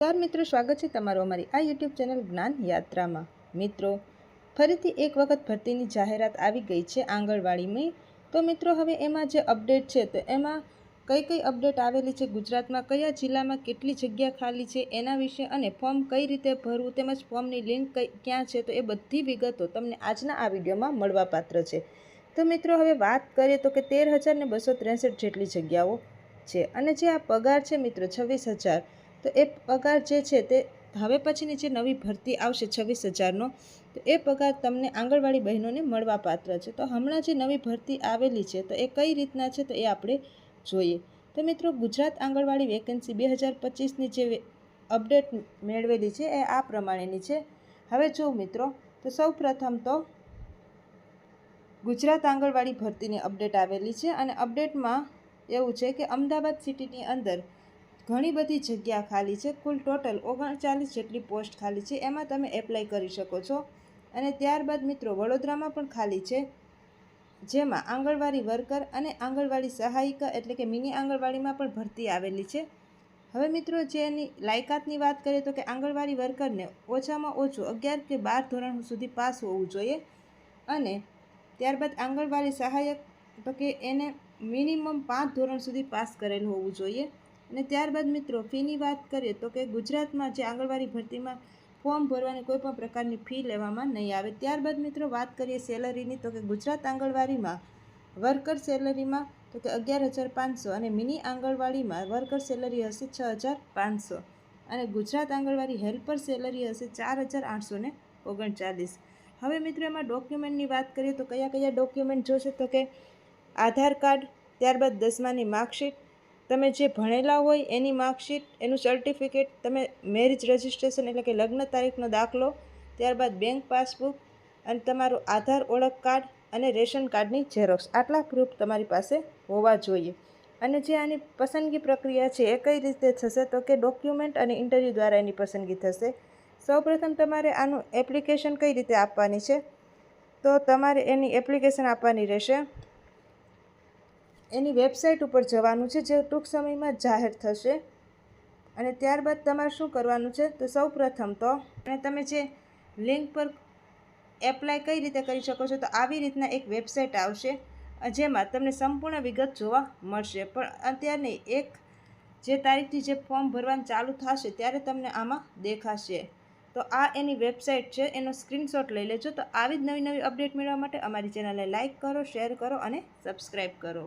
નમસ્કાર મિત્રો, સ્વાગત છે તમારું અમારી આ યુટ્યુબ ચેનલ જ્ઞાન યાત્રામાં। મિત્રો, ફરીથી એક વખત ભરતીની જાહેરાત આવી ગઈ છે આંગણવાડીમાં। તો મિત્રો, હવે એમાં જે અપડેટ છે તો એમાં કઈ કઈ અપડેટ આવેલી છે, ગુજરાતમાં કયા જિલ્લામાં કેટલી જગ્યા ખાલી છે એના વિશે, અને ફોર્મ કઈ રીતે ભરવું તેમજ ફોર્મની લિંક ક્યાં છે, તો એ બધી વિગતો તમને આજના આ વિડીયોમાં મળવાપાત્ર છે। તો મિત્રો, હવે વાત કરીએ તો કે 13,263 જેટલી જગ્યાઓ છે, અને જે આ પગાર છે મિત્રો 26,000, તો એ પગાર જે છે તે હવે પછીની જે નવી ભરતી આવશે 26,000નો, તો એ પગાર તમને આંગણવાડી બહેનોને મળવાપાત્ર છે। તો હમણાં જે નવી ભરતી આવેલી છે તો એ કઈ રીતના છે તો એ આપણે જોઈએ। તો મિત્રો, ગુજરાત આંગણવાડી વેકેન્સી 2025ની જે અપડેટ મેળવેલી છે એ આ પ્રમાણેની છે। હવે જો મિત્રો, તો સૌ પ્રથમ તો ગુજરાત આંગણવાડી ભરતીની અપડેટ આવેલી છે, અને અપડેટમાં એવું છે કે અમદાવાદ સિટીની અંદર ઘણી બધી જગ્યા ખાલી છે। કુલ ટોટલ 39 જેટલી પોસ્ટ ખાલી છે, એમાં તમે એપ્લાય કરી શકો છો। અને ત્યારબાદ મિત્રો, વડોદરામાં પણ ખાલી છે, જેમાં આંગણવાડી વર્કર અને આંગણવાડી સહાયિકા એટલે કે મિની આંગણવાડીમાં પણ ભરતી આવેલી છે। હવે મિત્રો, જેની લાયકાતની વાત કરીએ તો કે આંગણવાડી વર્કરને ઓછામાં ઓછું 11 કે 12 ધોરણ સુધી પાસ હોવું જોઈએ, અને ત્યારબાદ આંગણવાડી સહાયક તો કે એને મિનિમમ 5 ધોરણ સુધી પાસ કરેલ હોવું જોઈએ। અને ત્યારબાદ મિત્રો, ફીની વાત કરીએ તો કે ગુજરાતમાં જે આંગણવાડી ભરતીમાં ફોર્મ ભરવાની કોઈ પણ પ્રકારની ફી લેવામાં નહીં આવે। ત્યારબાદ મિત્રો, વાત કરીએ સેલરીની તો કે ગુજરાત આંગણવાડીમાં વર્કર સેલરીમાં તો કે 11,500, અને મિની આંગણવાડીમાં વર્કર સેલરી હશે 6,500, અને ગુજરાત આંગણવાડી હેલ્પર સેલરી હશે 4,839। હવે મિત્રો, એમાં ડોક્યુમેન્ટની વાત કરીએ તો કયા કયા ડોક્યુમેન્ટ જોશે તો કે આધાર કાર્ડ, ત્યારબાદ 10માની માર્કશીટ, તમે જે ભણેલા હોય એની માર્કશીટ, એનું સર્ટિફિકેટ, તમે મેરેજ રજિસ્ટ્રેશન એટલે કે લગ્ન તારીખનો દાખલો, ત્યારબાદ બેંક પાસબુક, અને તમારું આધાર ઓળખ કાર્ડ અને રેશન કાર્ડની ઝેરોક્સ, આટલા પ્રૂફ તમારી પાસે હોવા જોઈએ। અને જે આની પસંદગી પ્રક્રિયા છે એ કઈ રીતે થશે તો કે ડોક્યુમેન્ટ અને ઇન્ટરવ્યૂ દ્વારા એની પસંદગી થશે। સૌપ્રથમ તમારે આનું એપ્લિકેશન કઈ રીતે આપવાની છે, તો તમારે એની એપ્લિકેશન આપવાની રહેશે, એની વેબસાઇટ ઉપર જવાનું છે, જે ટૂંક સમયમાં જાહેર થશે। અને ત્યારબાદ તમારે શું કરવાનું છે તો સૌ પ્રથમ તો તમે જે લિંક પર એપ્લાય કઈ રીતે કરી શકો છો, તો આવી રીતના એક વેબસાઇટ આવશે, જેમાં તમને સંપૂર્ણ વિગત જોવા મળશે। પણ અત્યારની એક જે તારીખથી જે ફોર્મ ભરવાનું ચાલુ થશે ત્યારે તમને આમાં દેખાશે। તો આ એની વેબસાઇટ છે, એનો સ્ક્રીનશોટ લઈ લેજો। તો આવી જ નવી નવી અપડેટ મેળવવા માટે અમારી ચેનલને લાઇક કરો, શેર કરો અને સબસ્ક્રાઈબ કરો।